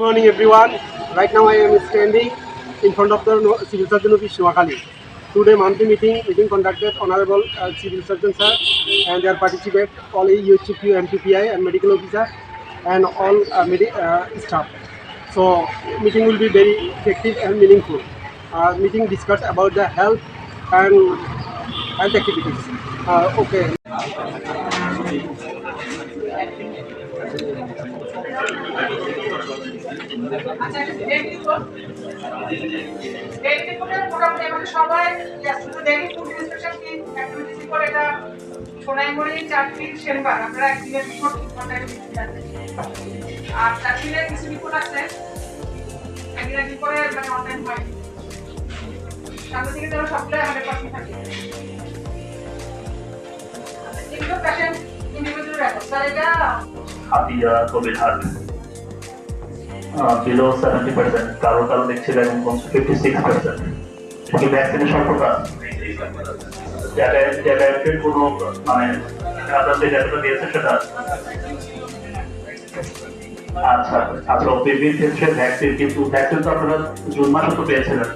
Good morning, everyone. Right now, I am standing in front of the Civil Surgeon Office, Noakhali. Today, monthly meeting conducted Honorable Civil Surgeon Sir, and there participate all UHQ, MPPI, and medical officer, and all staff. So, meeting will be very effective and meaningful. Meeting discussed about the health and health activities. Okay. আচ্ছা daily করে মোটামুটি আমাদের সবাই শুধু daily food inspection কি activities করে এটা সোনাইমুড়ি চাকরির শেরবার আপনারা একদিনের রিপোর্ট কন্টাক্ট দিতে যাচ্ছেন আর চাকরির কিছু রিপোর্ট আছে একদিন করে মানে অনলাইন হয় সামনে থেকে যারা সবগুলো 100% থাকে এগুলো পেশেন্ট ইন্ডিভিজুয়াল রেকর্ড স্যার এটা হাতিয়া কোভিড হার বিলো 70%, কারো কারো দেখছিলেন 56%। কি ভ্যাকসিনের স্বল্পতা ট্যাবলেটের কোনো মানে আপনাদের যেটা দিয়েছে সেটা আচ্ছা আচ্ছা ওপিভির ক্ষেত্রে ভ্যাকসিন, কিন্তু ভ্যাকসিন তো আপনারা জুন মাসে তো পেয়েছিলেন।